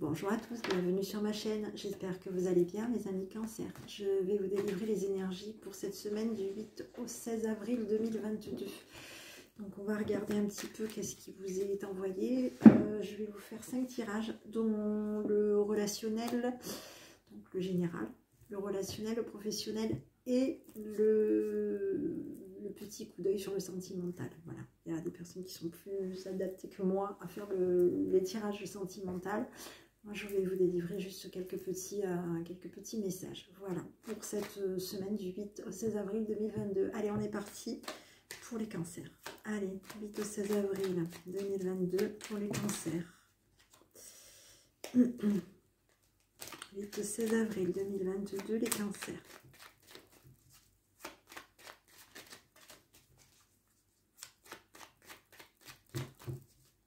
Bonjour à tous, bienvenue sur ma chaîne. J'espère que vous allez bien, mes amis Cancer. Je vais vous délivrer les énergies pour cette semaine du 8 au 16 avril 2022. Donc on va regarder un petit peu qu'est-ce qui vous est envoyé. Je vais vous faire 5 tirages, dont le relationnel, donc le général, le relationnel, le professionnel et le petit coup d'œil sur le sentimental. Voilà, il y a des personnes qui sont plus adaptées que moi à faire les tirages sentimental. Moi, je vais vous délivrer juste quelques petits messages. Voilà, pour cette semaine du 8 au 16 avril 2022. Allez, on est parti pour les cancers. Allez, 8 au 16 avril 2022 pour les cancers. 8 au 16 avril 2022, les cancers.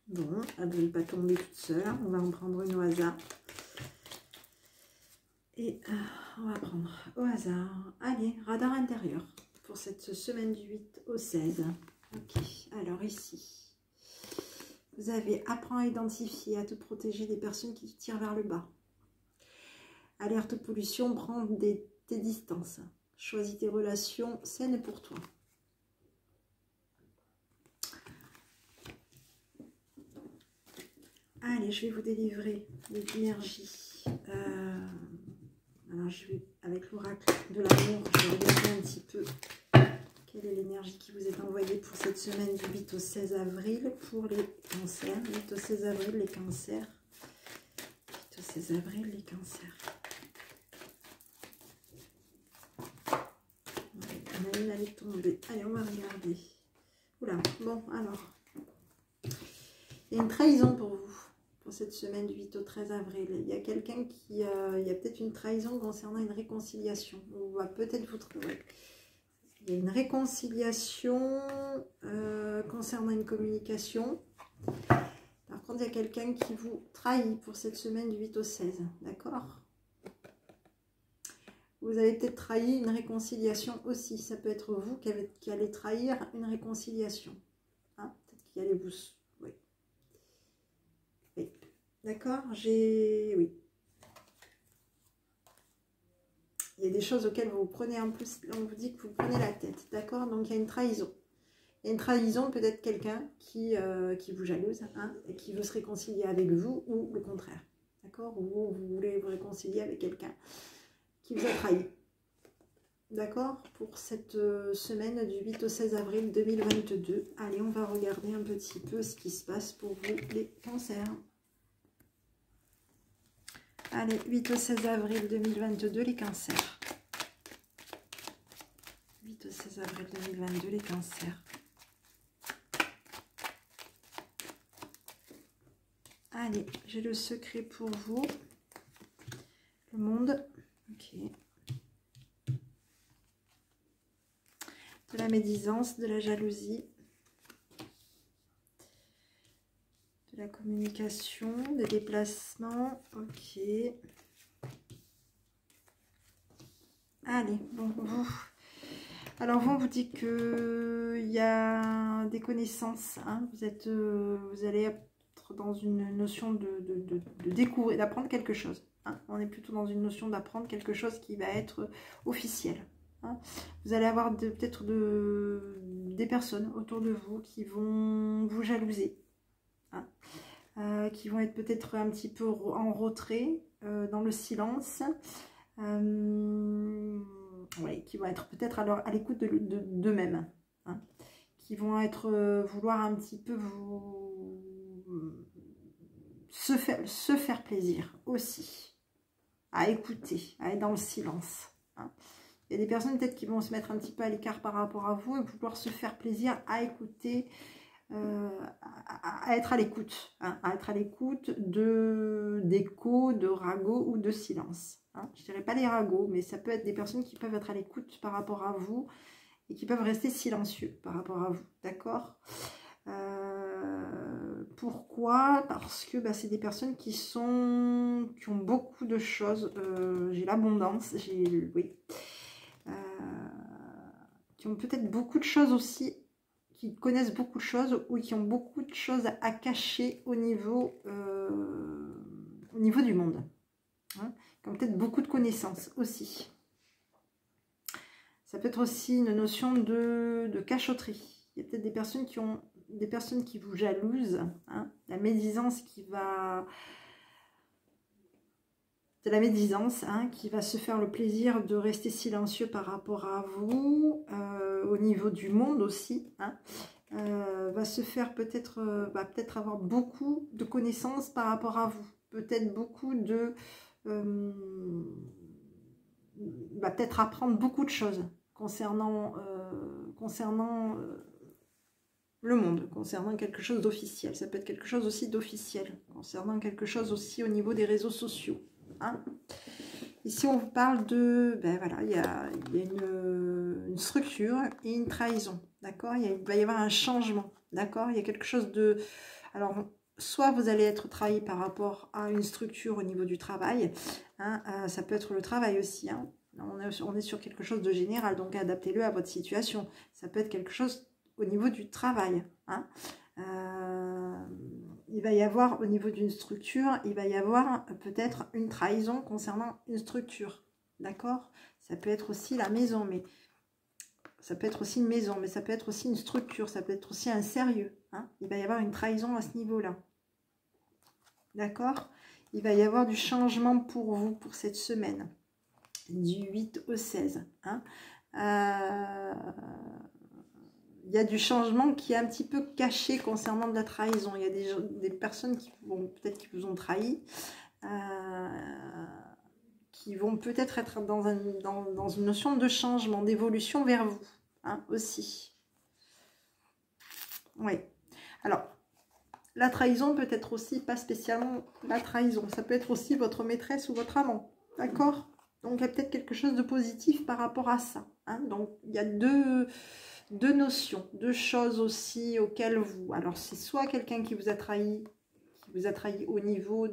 Bon, elle ne veut pas tomber toute seule. On va en prendre une au hasard. Et on va prendre au hasard. Allez, radar intérieur pour cette semaine du 8 au 16. Ok, alors ici, vous avez apprends à identifier, à te protéger des personnes qui te tirent vers le bas. Alerte pollution, prends tes distances. Choisis tes relations saines pour toi. Allez, je vais vous délivrer des énergies. Alors, je vais, avec l'oracle de l'amour, je vais regarder un petit peu quelle est l'énergie qui vous est envoyée pour cette semaine du 8 au 16 avril pour les cancers. 8 au 16 avril, les cancers. 8 au 16 avril, les cancers. Ouais, elle est tombée. Allez, on va regarder. Oula, bon, alors. Il y a une trahison pour vous. Pour cette semaine du 8 au 13 avril. Il y a quelqu'un qui... il y a peut-être une trahison concernant une réconciliation. On va peut-être vous trouver. Il y a une réconciliation concernant une communication. Par contre, il y a quelqu'un qui vous trahit pour cette semaine du 8 au 16. D'accord? Vous avez peut-être trahi une réconciliation aussi. Ça peut être vous qui allez trahir une réconciliation. Hein? Peut-être qu'il allait vous... Oui. D'accord, oui. Il y a des choses auxquelles vous prenez en plus, on vous dit que vous prenez la tête, d'accord? Donc il y a une trahison. Il y a une trahison, peut-être quelqu'un qui vous jalouse, hein, et qui veut se réconcilier avec vous, ou le contraire, d'accord? Ou vous voulez vous réconcilier avec quelqu'un qui vous a trahi. D'accord? Pour cette semaine du 8 au 16 avril 2022. Allez, on va regarder un petit peu ce qui se passe pour vous, les cancers. Allez, 8 au 16 avril 2022, les cancers. 8 au 16 avril 2022, les cancers. Allez, j'ai le secret pour vous. Le monde. Ok. De la médisance, de la jalousie. De la communication, des déplacements. Ok. Allez, bon, vous. Alors, vous dites qu'il y a des connaissances. Hein, vous allez être dans une notion de découvrir, d'apprendre quelque chose. Hein, on est plutôt dans une notion d'apprendre quelque chose qui va être officiel. Hein. Vous allez avoir peut-être des personnes autour de vous qui vont vous jalouser. Hein, qui vont être peut-être un petit peu en retrait, dans le silence. Oui, qui vont être peut-être à l'écoute d'eux-mêmes, hein, qui vont être vouloir un petit peu se faire plaisir aussi, à écouter, à être dans le silence. Hein. Il y a des personnes peut-être qui vont se mettre un petit peu à l'écart par rapport à vous et vouloir se faire plaisir, à écouter, à être à l'écoute, hein, à être à l'écoute d'échos, de ragots ou de silence. Hein. Je ne dirais pas les ragots, mais ça peut être des personnes qui peuvent être à l'écoute par rapport à vous et qui peuvent rester silencieux par rapport à vous, d'accord? Pourquoi? Parce que bah, c'est des personnes qui ont beaucoup de choses, j'ai l'abondance, oui, qui ont peut-être beaucoup de choses aussi, qui connaissent beaucoup de choses ou qui ont beaucoup de choses à cacher au niveau niveau du monde. Hein, qui ont peut-être beaucoup de connaissances aussi. Ça peut être aussi une notion de cachotterie. Il y a peut-être des personnes qui vous jalousent. Hein, la médisance qui va... De la médisance, hein, qui va se faire le plaisir de rester silencieux par rapport à vous, au niveau du monde aussi, hein, va se faire peut-être, va peut-être avoir beaucoup de connaissances par rapport à vous, peut-être beaucoup de, va peut-être apprendre beaucoup de choses concernant, le monde, concernant quelque chose d'officiel, ça peut être quelque chose aussi d'officiel, concernant quelque chose aussi au niveau des réseaux sociaux. Hein. Ici on vous parle de, ben voilà, il y a une structure et une trahison, d'accord, il va y avoir un changement, d'accord, il y a quelque chose de, alors soit vous allez être trahi par rapport à une structure au niveau du travail, hein, ça peut être le travail aussi, hein. On est sur quelque chose de général, donc adaptez-le à votre situation, ça peut être quelque chose au niveau du travail, hein. Il va y avoir au niveau d'une structure, il va y avoir peut-être une trahison concernant une structure, d'accord? Ça peut être aussi la maison, mais ça peut être aussi une maison, mais ça peut être aussi une structure, ça peut être aussi un sérieux, hein? Il va y avoir une trahison à ce niveau-là, d'accord? Il va y avoir du changement pour vous, pour cette semaine, du 8 au 16, hein? Il y a du changement qui est un petit peu caché concernant de la trahison. Il y a des personnes qui vont peut-être qui vous ont trahi, qui vont peut-être être dans une notion de changement, d'évolution vers vous, hein, aussi. Oui. Alors, la trahison peut être aussi, pas spécialement la trahison, ça peut être aussi votre maîtresse ou votre amant, d'accord? Donc, il y a peut-être quelque chose de positif par rapport à ça. Hein. Donc, il y a deux notions, deux choses aussi auxquelles vous... Alors, c'est soit quelqu'un qui vous a trahi au niveau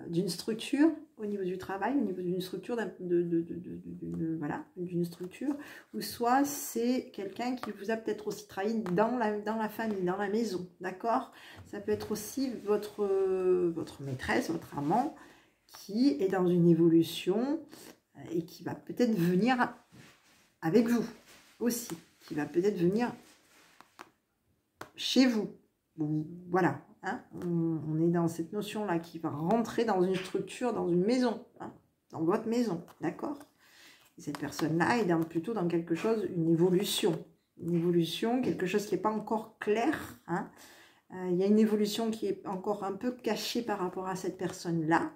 d'une structure, au niveau du travail, au niveau d'une structure, voilà, d'une structure, ou soit c'est quelqu'un qui vous a peut-être aussi trahi dans la famille, dans la maison, d'accord? Ça peut être aussi votre maîtresse, votre amant, qui est dans une évolution et qui va peut-être venir avec vous aussi, qui va peut-être venir chez vous. Bon, voilà, hein, on est dans cette notion-là qui va rentrer dans une structure, dans une maison, hein, dans votre maison, d'accord? Cette personne-là est plutôt dans quelque chose, une évolution, quelque chose qui n'est pas encore clair, hein. Il y a une évolution qui est encore un peu cachée par rapport à cette personne-là.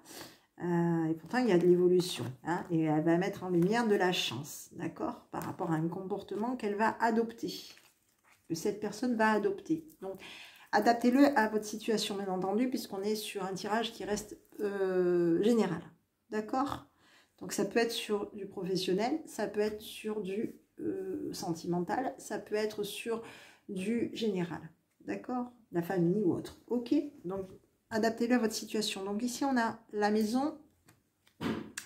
Et pourtant, il y a de l'évolution, hein, et elle va mettre en lumière de la chance, d'accord, par rapport à un comportement qu'elle va adopter, que cette personne va adopter. Donc, adaptez-le à votre situation, bien entendu, puisqu'on est sur un tirage qui reste général, d'accord? Donc, ça peut être sur du professionnel, ça peut être sur du sentimental, ça peut être sur du général, d'accord? La famille ou autre, ok? Donc, adaptez-le à votre situation. Donc ici, on a la maison,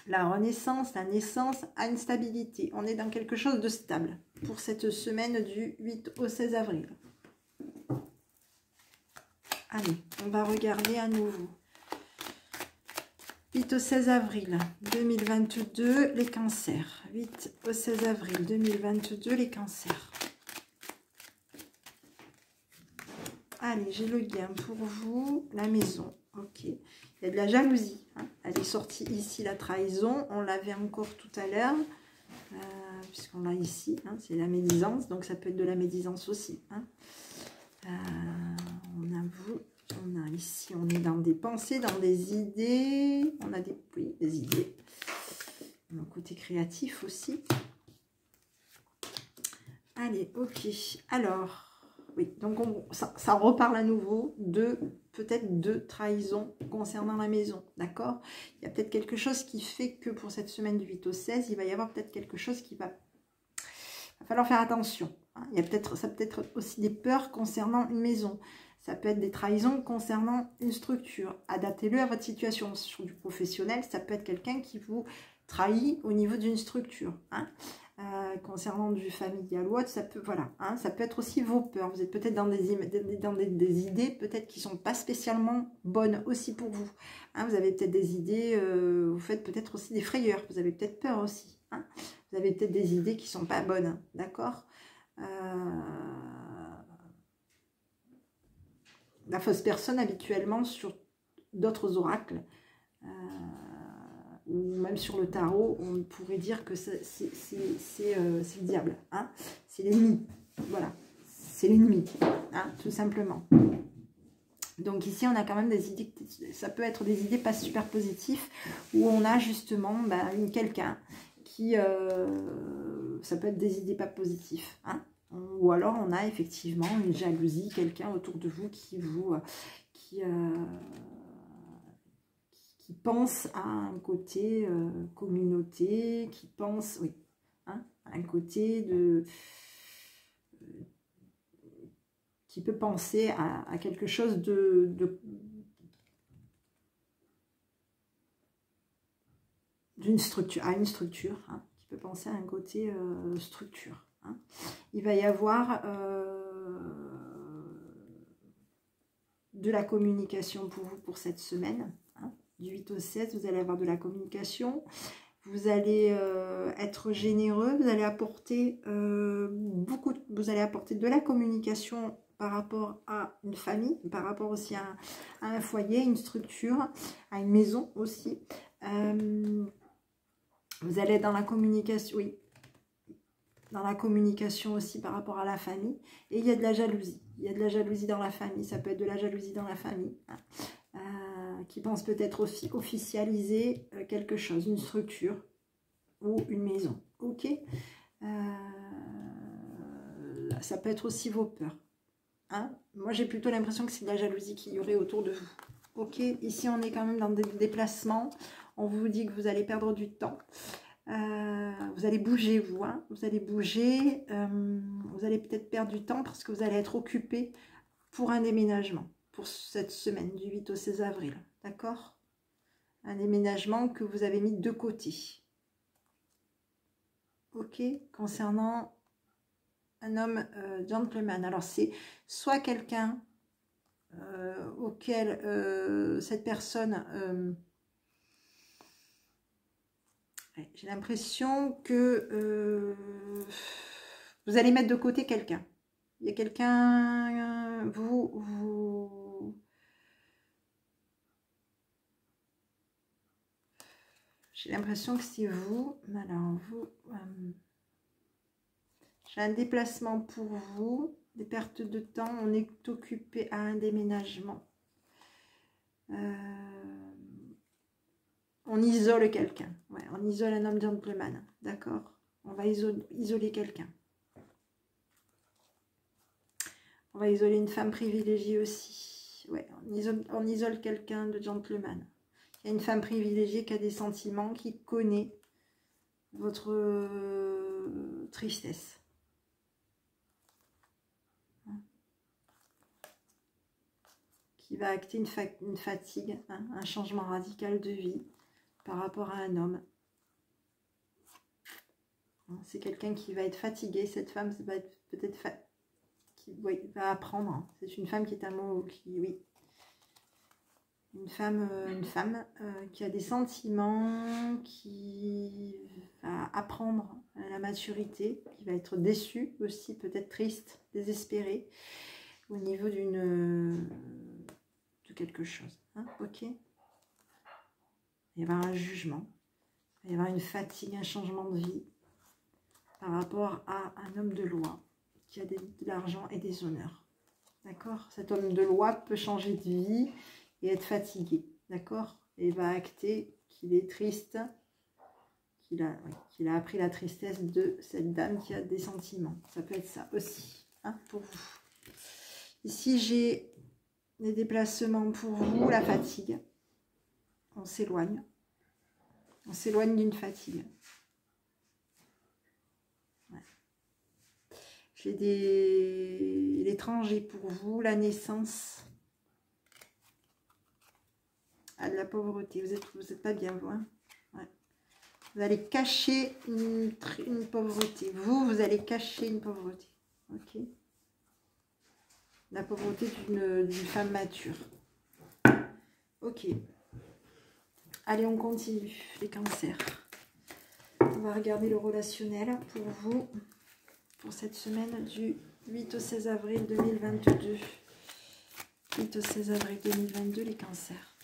la renaissance, la naissance, à une stabilité. On est dans quelque chose de stable pour cette semaine du 8 au 16 avril. Allez, on va regarder à nouveau. 8 au 16 avril 2022, les cancers. 8 au 16 avril 2022, les cancers. Allez, j'ai le gain pour vous, la maison, ok. Il y a de la jalousie, hein. Elle est sortie ici, la trahison, on l'avait encore tout à l'heure, puisqu'on l'a ici, hein, c'est la médisance, donc ça peut être de la médisance aussi. Hein. On a ici, on est dans des pensées, dans des idées, on a des idées, un côté créatif aussi. Allez, ok, alors... Oui, donc ça reparle à nouveau de peut-être de trahison concernant la maison, d'accord? Il y a peut-être quelque chose qui fait que pour cette semaine du 8 au 16, il va y avoir peut-être quelque chose qui va falloir faire attention. Hein. Ça peut être aussi des peurs concernant une maison. Ça peut être des trahisons concernant une structure. Adaptez-le à votre situation. Sur du professionnel, ça peut être quelqu'un qui vous trahit au niveau d'une structure. Hein. concernant du familial ou autre, ça peut, voilà, hein, ça peut être aussi vos peurs. Vous êtes peut-être dans des idées peut-être qui ne sont pas spécialement bonnes aussi pour vous. Hein, vous avez peut-être des idées, vous faites peut-être aussi des frayeurs, vous avez peut-être peur aussi. Hein, vous avez peut-être des idées qui ne sont pas bonnes, hein, d'accord. La fausse personne, habituellement, sur d'autres oracles, ou même sur le tarot, on pourrait dire que c'est le diable, hein, c'est l'ennemi, voilà, c'est l'ennemi, hein, tout simplement. Donc ici, on a quand même des idées, ça peut être des idées pas super positives, où on a justement quelqu'un qui, ça peut être des idées pas positives, hein, ou alors on a effectivement une jalousie, quelqu'un autour de vous qui pense à un côté communauté, qui pense, oui, hein, à un côté qui peut penser à quelque chose d'une structure, à une structure, hein, qui peut penser à un côté structure. Hein. Il va y avoir de la communication pour vous pour cette semaine. Hein. Du 8 au 16, vous allez avoir de la communication. Vous allez être généreux, vous allez apporter vous allez apporter de la communication par rapport à une famille, par rapport aussi à un foyer, une structure, à une maison aussi. Vous allez être dans la communication, oui, dans la communication aussi par rapport à la famille. Et il y a de la jalousie. Il y a de la jalousie dans la famille. Ça peut être de la jalousie dans la famille. Hein. Qui pense peut-être aussi officialiser quelque chose, une structure ou une maison. Ok. Ça peut être aussi vos peurs. Hein. Moi, j'ai plutôt l'impression que c'est de la jalousie qu'il y aurait autour de vous. Ok. Ici, on est quand même dans des déplacements. On vous dit que vous allez perdre du temps. Vous allez bouger, vous. Hein. Vous allez bouger. Vous allez peut-être perdre du temps parce que vous allez être occupé pour un déménagement. Pour cette semaine du 8 au 16 avril. D'accord? Un déménagement que vous avez mis de côté. Ok? Concernant un homme gentleman. Alors, c'est soit quelqu'un auquel cette personne... j'ai l'impression que vous allez mettre de côté quelqu'un. Il y a quelqu'un... J'ai l'impression que c'est vous. Alors, vous... j'ai un déplacement pour vous. Des pertes de temps. On est occupé à un déménagement. On isole quelqu'un. Ouais, on isole un homme gentleman. D'accord? On va isoler quelqu'un. On va isoler une femme privilégiée aussi. Ouais, on isole quelqu'un de gentleman. Il y a une femme privilégiée qui a des sentiments, qui connaît votre tristesse. Qui va acter une fatigue, hein, un changement radical de vie par rapport à un homme. C'est quelqu'un qui va être fatigué. Cette femme va être peut-être qui va apprendre. C'est une femme qui est un mot qui, oui. Une femme qui a des sentiments, qui va apprendre à la maturité, qui va être déçue aussi, peut-être triste, désespérée, au niveau de quelque chose. Hein, ok. Il va y avoir un jugement, il va y avoir une fatigue, un changement de vie par rapport à un homme de loi qui a de l'argent et des honneurs. D'accord? Cet homme de loi peut changer de vie et être fatigué, d'accord? Et va acter qu'il est triste, qu'il a appris la tristesse de cette dame qui a des sentiments. Ça peut être ça aussi, hein, pour vous. Ici, j'ai des déplacements pour vous, la fatigue. On s'éloigne. On s'éloigne d'une fatigue. Ouais. J'ai l'étranger pour vous, la naissance. À de la pauvreté. Vous êtes pas bien, vous. Hein, ouais. Vous allez cacher une pauvreté. Vous allez cacher une pauvreté. Ok. La pauvreté d'une femme mature. Ok. Allez, on continue. Les cancers. On va regarder le relationnel pour vous. Pour cette semaine du 8 au 16 avril 2022. 8 au 16 avril 2022, les cancers.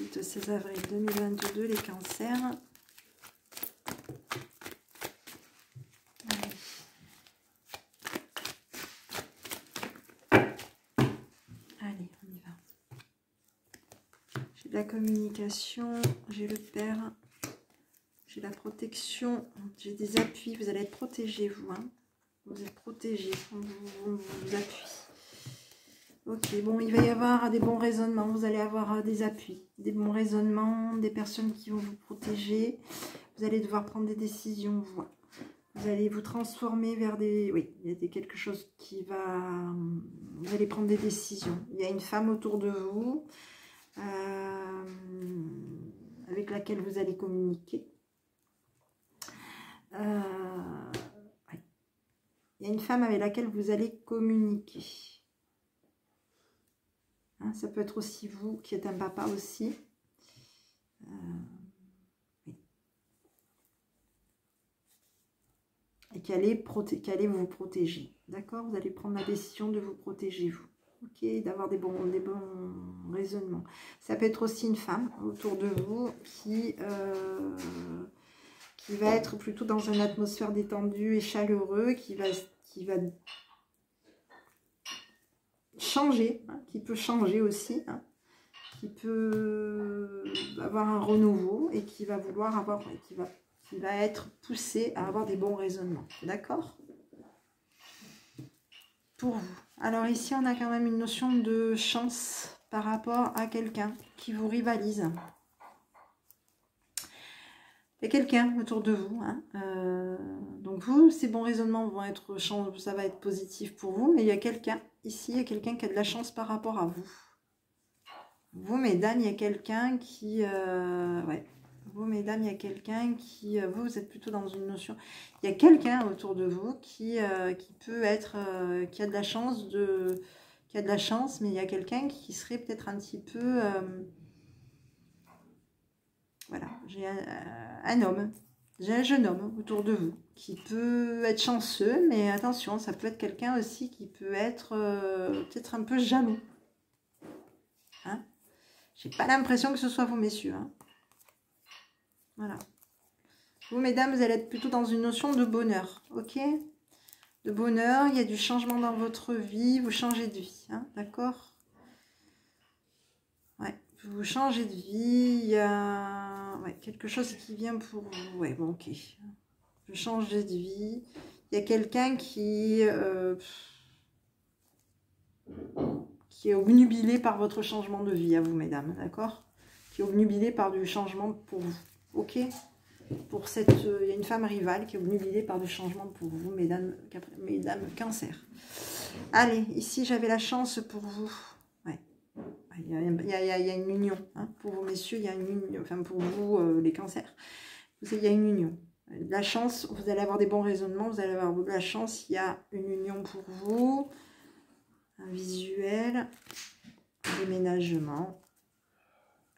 8 au 16 avril 2022, les cancers. Allez, on y va. J'ai de la communication, j'ai le père, j'ai la protection, j'ai des appuis. Vous allez être protégés, vous. Hein. Vous êtes protégés, on vous appuie. Ok, bon, il va y avoir des bons raisonnements. Vous allez avoir des appuis, des bons raisonnements, des personnes qui vont vous protéger. Vous allez devoir prendre des décisions, vous. Vous allez vous transformer vers des... Oui, il y a quelque chose qui va... Vous allez prendre des décisions. Il y a une femme autour de vous avec laquelle vous allez communiquer. Oui. Il y a une femme avec laquelle vous allez communiquer. Hein, ça peut être aussi vous qui êtes un papa aussi. Oui. Et qui allait vous protéger. D'accord? Vous allez prendre la décision de vous protéger, vous. Ok? D'avoir des bons raisonnements. Ça peut être aussi une femme autour de vous qui va être plutôt dans une atmosphère détendue et chaleureuse, qui va changer, hein, qui peut changer aussi, hein, qui peut avoir un renouveau et qui va vouloir avoir, qui va être poussé à avoir des bons raisonnements. D'accord? Pour vous. Alors ici, on a quand même une notion de chance par rapport à quelqu'un qui vous rivalise. Il y a quelqu'un autour de vous. Hein, donc vous, ces bons raisonnements vont être, ça va être positif pour vous, mais il y a quelqu'un ici, il y a quelqu'un qui a de la chance par rapport à vous. Vous, mesdames, il y a quelqu'un qui... ouais. Vous, mesdames, il y a quelqu'un qui... vous êtes plutôt dans une notion... Il y a quelqu'un autour de vous qui peut être... qui a de la chance qui a de la chance, mais il y a quelqu'un qui serait peut-être un petit peu... voilà. J'ai un homme. J'ai un jeune homme autour de vous qui peut être chanceux, mais attention, ça peut être quelqu'un aussi qui peut être peut-être un peu jaloux. Hein? J'ai pas l'impression que ce soit vous, messieurs. Hein. Voilà. Vous, mesdames, vous allez être plutôt dans une notion de bonheur. Ok? De bonheur, il y a du changement dans votre vie. Vous changez de vie. Hein, d'accord? Ouais. Vous changez de vie. Il y a quelque chose qui vient pour vous. Ouais, bon, ok. Je change de vie. Il y a quelqu'un qui est obnubilé par votre changement de vie, à vous, mesdames. D'accord? Qui est obnubilé par du changement pour vous. Ok? Pour cette, il y a une femme rivale qui est obnubilée par du changement pour vous, mesdames cancer. Allez, ici j'avais la chance pour vous. Ouais. Il y a une union. Hein. Pour vous, messieurs, il y a une union. Enfin, pour vous, les cancers. Il y a une union. La chance, vous allez avoir des bons raisonnements, vous allez avoir de la chance, il y a une union pour vous. Un visuel, un déménagement.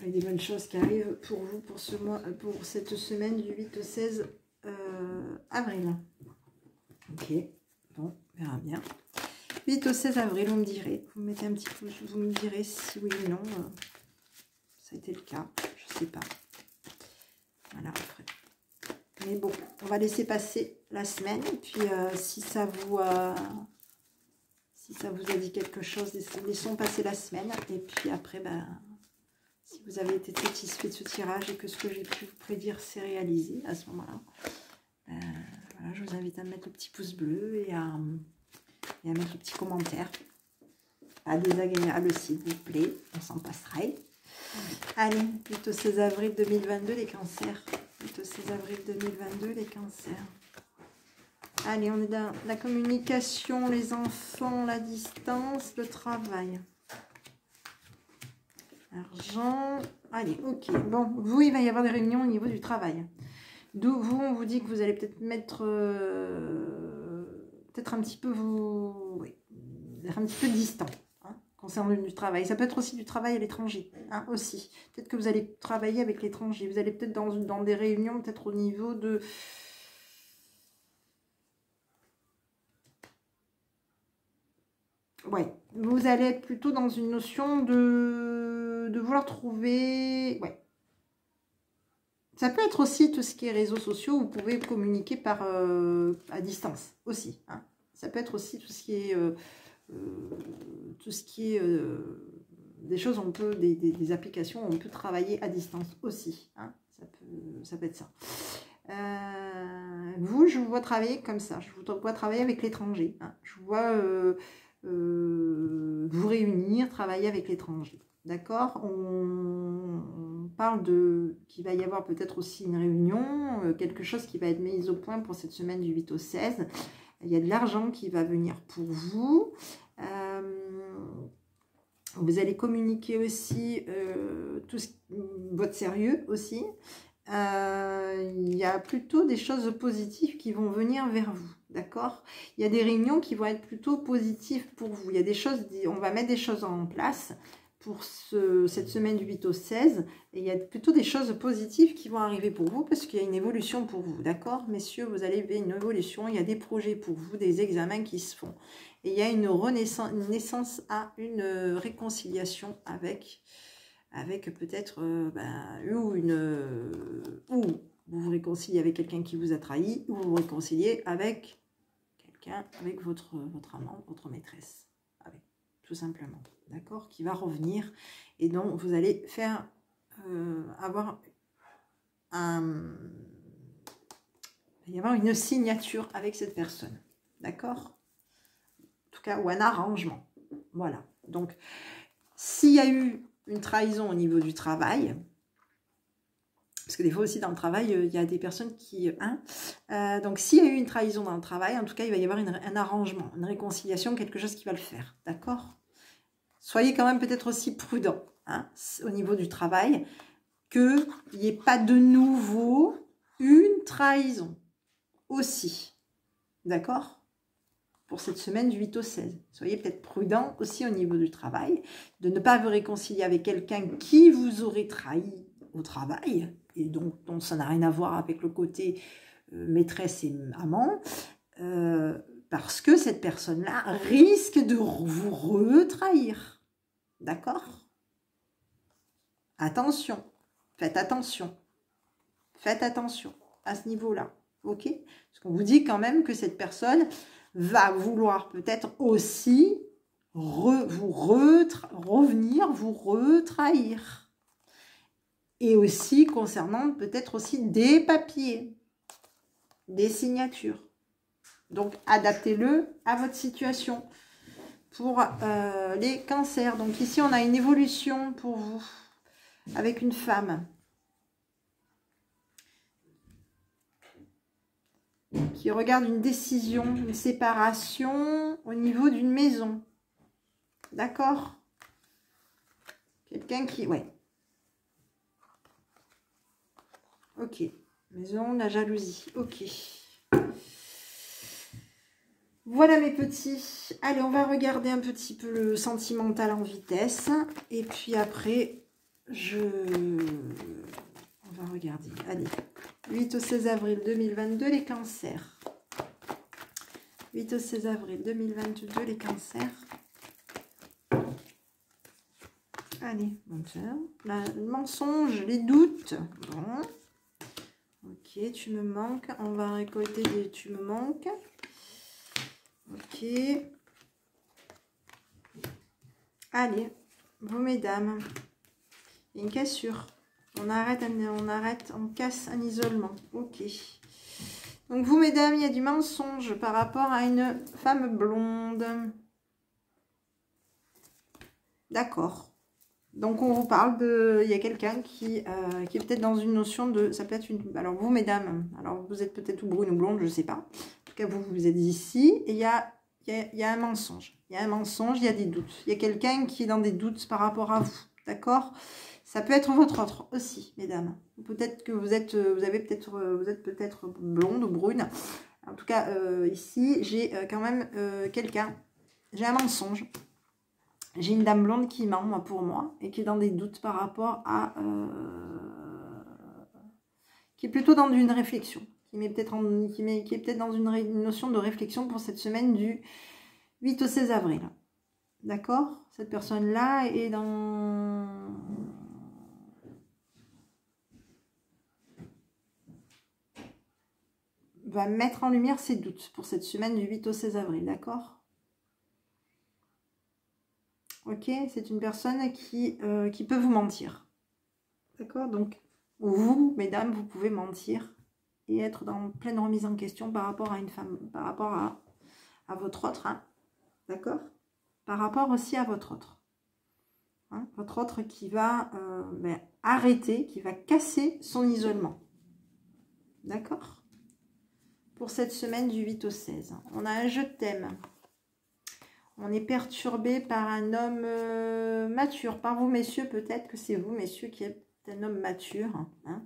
Et des bonnes choses qui arrivent pour vous pour ce mois, pour cette semaine du 8 au 16 avril. Ok, bon, on verra bien. 8 au 16 avril, vous me direz, vous mettez un petit pouce, vous me direz si oui ou non, ça a été le cas, je sais pas. Voilà, après. Mais bon, on va laisser passer la semaine, et puis si ça vous a dit quelque chose, laissons passer la semaine, et puis après, ben... Si vous avez été satisfait de ce tirage et que ce que j'ai pu vous prédire s'est réalisé à ce moment-là, voilà, je vous invite à mettre le petit pouce bleu et à mettre le petit commentaire. Pas désagréable s'il vous plaît, on s'en passerait. Allez, 8 au 16 avril 2022, les cancers. 8 au 16 avril 2022, les cancers. Allez, on est dans la communication, les enfants, la distance, le travail. Argent. Allez, ok. Bon, vous, il va y avoir des réunions au niveau du travail. D'où vous, on vous dit que vous allez peut-être mettre... peut-être un petit peu vous... Oui, un petit peu distant. Concernant du travail. Ça peut être aussi du travail à l'étranger, hein, aussi. Peut-être que vous allez travailler avec l'étranger. Vous allez peut-être dans des réunions, peut-être au niveau de... Ouais, vous allez être plutôt dans une notion de vouloir trouver... Ouais. Ça peut être aussi tout ce qui est réseaux sociaux. Vous pouvez communiquer par à distance aussi. Hein. Ça peut être aussi tout ce qui est... des choses, on peut, des applications, on peut travailler à distance aussi. Hein, ça peut être ça. Vous, je vous vois travailler comme ça. Je vous vois travailler avec l'étranger. Hein, je vous vois vous réunir, travailler avec l'étranger. D'accord, on parle qu'il va y avoir peut-être aussi une réunion, quelque chose qui va être mis au point pour cette semaine du 8 au 16. Il y a de l'argent qui va venir pour vous. Vous allez communiquer aussi votre sérieux aussi. Il y a plutôt des choses positives qui vont venir vers vous. D'accord? Il y a des réunions qui vont être plutôt positives pour vous. Il y a des choses, on va mettre des choses en place pour cette semaine du 8 au 16. Et il y a plutôt des choses positives qui vont arriver pour vous parce qu'il y a une évolution pour vous. D'accord, messieurs, vous allez voir une évolution. Il y a des projets pour vous, des examens qui se font. Et il y a une renaissance, une naissance à une réconciliation avec peut-être ou vous vous réconciliez avec quelqu'un qui vous a trahi, ou vous vous réconciliez avec quelqu'un, avec votre amant, votre maîtresse. Tout simplement. D'accord, qui va revenir et donc vous allez faire avoir il va y avoir une signature avec cette personne, d'accord, en tout cas, ou un arrangement, voilà. Donc s'il y a eu une trahison au niveau du travail, parce que des fois aussi dans le travail il y a des personnes qui donc s'il y a eu une trahison dans le travail, en tout cas il va y avoir un arrangement, une réconciliation, quelque chose qui va le faire, d'accord. Soyez quand même peut-être aussi prudent hein, au niveau du travail, qu'il n'y ait pas de nouveau une trahison aussi. D'accord? Pour cette semaine du 8 au 16. Soyez peut-être prudent aussi au niveau du travail, de ne pas vous réconcilier avec quelqu'un qui vous aurait trahi au travail, et donc ça n'a rien à voir avec le côté maîtresse et amant, parce que cette personne-là risque de vous retrahir. D'accord? Attention, faites attention. Faites attention à ce niveau-là. Ok? Parce qu'on vous dit quand même que cette personne va vouloir peut-être aussi revenir, vous retrahir. Et aussi concernant peut-être aussi des papiers, des signatures. Donc, adaptez-le à votre situation. Pour les cancers. Donc ici, on a une évolution pour vous avec une femme qui regarde une décision, une séparation au niveau d'une maison. D'accord? Quelqu'un qui... Ouais. Ok. Maison, la jalousie. Ok. Voilà mes petits. Allez, on va regarder un petit peu le sentimental en vitesse. Et puis après, on va regarder. Allez, 8 au 16 avril 2022, les cancers. 8 au 16 avril 2022, les cancers. Allez, le mensonge, les doutes. Bon. Ok, tu me manques. On va récolter des tu me manques. Ok. Allez, vous mesdames. Il y a une cassure. On arrête, on casse un isolement. Ok. Donc vous mesdames, il y a du mensonge par rapport à une femme blonde. D'accord. Donc on vous parle de... Il y a quelqu'un qui est peut-être dans une notion de... Ça peut être une... Alors vous mesdames, alors vous êtes peut-être ou brune ou blonde, je ne sais pas. En tout cas, vous êtes ici et il y a un mensonge. Il y a un mensonge, il y a des doutes. Il y a quelqu'un qui est dans des doutes par rapport à vous. d'accord? Ça peut être votre autre aussi, mesdames. Peut-être que vous êtes peut-être blonde ou brune. En tout cas, ici, j'ai quand même quelqu'un. J'ai un mensonge. J'ai une dame blonde qui ment, moi, pour moi, et qui est dans des doutes par rapport à... qui est plutôt dans une réflexion. Qui est peut-être dans une notion de réflexion pour cette semaine du 8 au 16 avril. D'accord? Cette personne-là est dans... va mettre en lumière ses doutes pour cette semaine du 8 au 16 avril, d'accord? Ok, c'est une personne qui peut vous mentir. D'accord? Donc, vous, mesdames, vous pouvez mentir et être dans pleine remise en question par rapport à une femme, par rapport à votre autre, hein? D'accord? Par rapport aussi à votre autre. Hein? Votre autre qui va arrêter, qui va casser son isolement. D'accord? Pour cette semaine du 8 au 16. On a un je t'aime. On est perturbé par un homme mature. Par vous, messieurs, peut-être que c'est vous, messieurs, qui êtes un homme mature. Hein.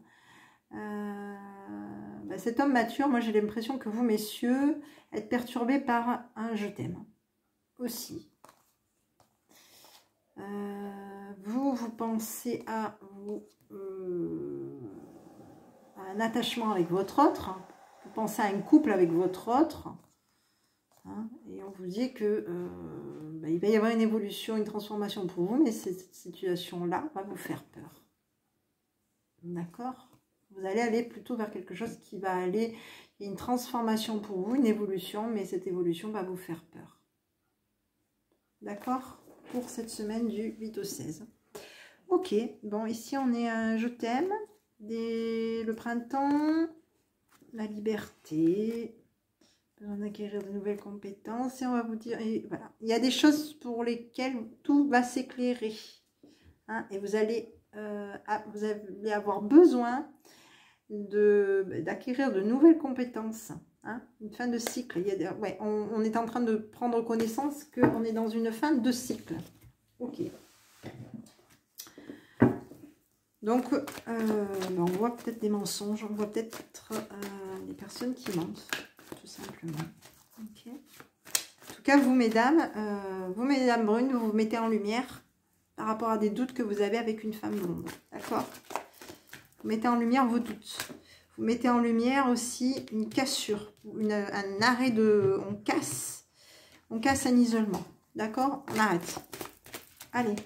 Cet homme mature, moi j'ai l'impression que vous, messieurs, êtes perturbés par un je t'aime. Aussi. Vous pensez à un attachement avec votre autre. Vous pensez à un couple avec votre autre. Hein, et on vous dit que il va y avoir une évolution, une transformation pour vous, mais cette situation-là va vous faire peur. D'accord? Vous allez aller plutôt vers quelque chose qui va aller, une transformation pour vous, une évolution, mais cette évolution va vous faire peur. D'accord? Pour cette semaine du 8 au 16. Ok, bon, ici on est un je t'aime, le printemps, la liberté, besoin d'acquérir de nouvelles compétences, et on va vous dire, et voilà, il y a des choses pour lesquelles tout va s'éclairer, hein, et vous allez avoir besoin d'acquérir de nouvelles compétences, hein, une fin de cycle. On est en train de prendre connaissance qu'on est dans une fin de cycle. Ok. Donc, on voit peut-être des mensonges, on voit peut-être des personnes qui mentent, tout simplement. Okay. En tout cas, vous, mesdames brunes, vous vous mettez en lumière par rapport à des doutes que vous avez avec une femme blonde. D'accord? Vous mettez en lumière vos doutes. Vous mettez en lumière aussi une cassure, un arrêt de... On casse un isolement. D'accord? On arrête. Allez.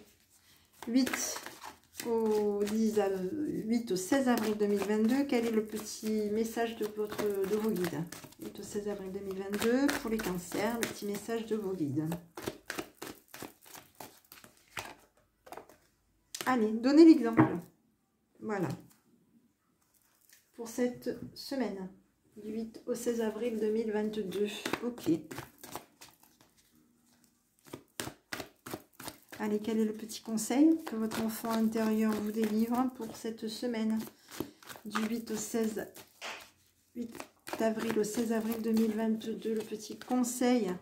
8 au 16 avril 2022. Quel est le petit message de vos guides? 8 au 16 avril 2022. Pour les cancers, le petit message de vos guides. Allez, donnez l'exemple. Voilà. Pour cette semaine, du 8 au 16 avril 2022. Ok. Allez, quel est le petit conseil que votre enfant intérieur vous délivre pour cette semaine, du 8 avril au 16 avril 2022. Le petit conseil.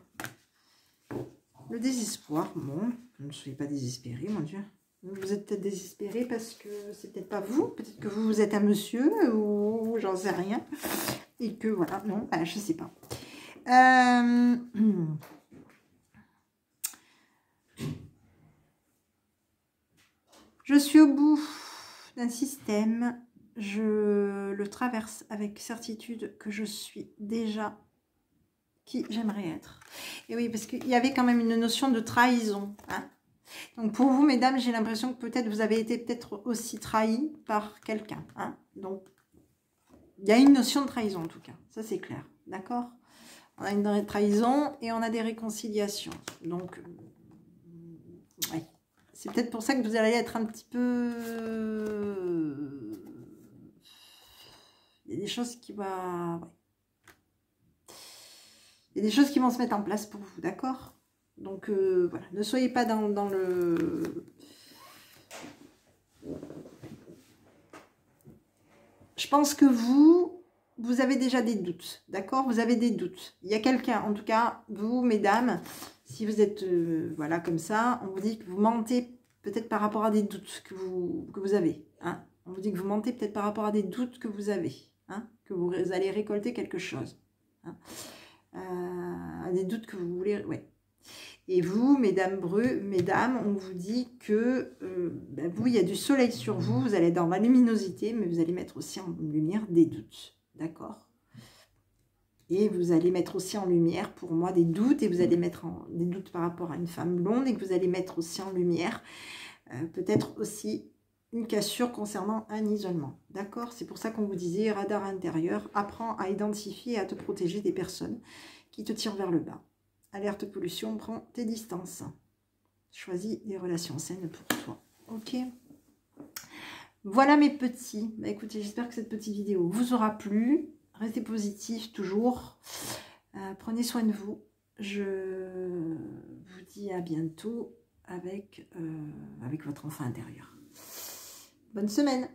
Le désespoir. Bon, ne soyez pas désespérés, mon Dieu. Vous êtes peut-être désespéré parce que c'est peut-être pas vous. Peut-être que vous êtes un monsieur ou j'en sais rien. Et que voilà, non, je sais pas. Je suis au bout d'un système. Je le traverse avec certitude que je suis déjà qui j'aimerais être. Et oui, parce qu'il y avait quand même une notion de trahison, hein. Donc pour vous, mesdames, j'ai l'impression que peut-être vous avez été peut-être aussi trahi par quelqu'un, hein. Donc il y a une notion de trahison en tout cas, ça c'est clair, d'accord? On a une trahison et on a des réconciliations. Donc ouais, c'est peut-être pour ça que vous allez être un petit peu... Il y a des choses qui vont... Ouais. Il y a des choses qui vont se mettre en place pour vous, d'accord? Donc, voilà, ne soyez pas dans le... Je pense que vous avez déjà des doutes, d'accord? Vous avez des doutes. Il y a quelqu'un, en tout cas, vous, mesdames, si vous êtes, voilà, comme ça, on vous dit que vous mentez peut-être par rapport à des doutes que vous avez. Hein. On vous dit que vous mentez peut-être par rapport à des doutes que vous avez. Hein, que vous allez récolter quelque chose. Hein. À des doutes que vous voulez... Ouais. Et vous, mesdames, on vous dit que vous, il y a du soleil sur vous, vous allez être dans la luminosité, mais vous allez mettre aussi en lumière des doutes. D'accord? Et vous allez mettre aussi en lumière, pour moi, des doutes, et vous allez mettre des doutes par rapport à une femme blonde, et que vous allez mettre aussi en lumière, peut-être aussi une cassure concernant un isolement. D'accord? C'est pour ça qu'on vous disait, radar intérieur, apprends à identifier et à te protéger des personnes qui te tirent vers le bas. Alerte pollution, prends tes distances. Choisis des relations saines pour toi. Ok? Voilà mes petits. Bah, écoutez, j'espère que cette petite vidéo vous aura plu. Restez positifs toujours. Prenez soin de vous. Je vous dis à bientôt avec votre enfant intérieur. Bonne semaine!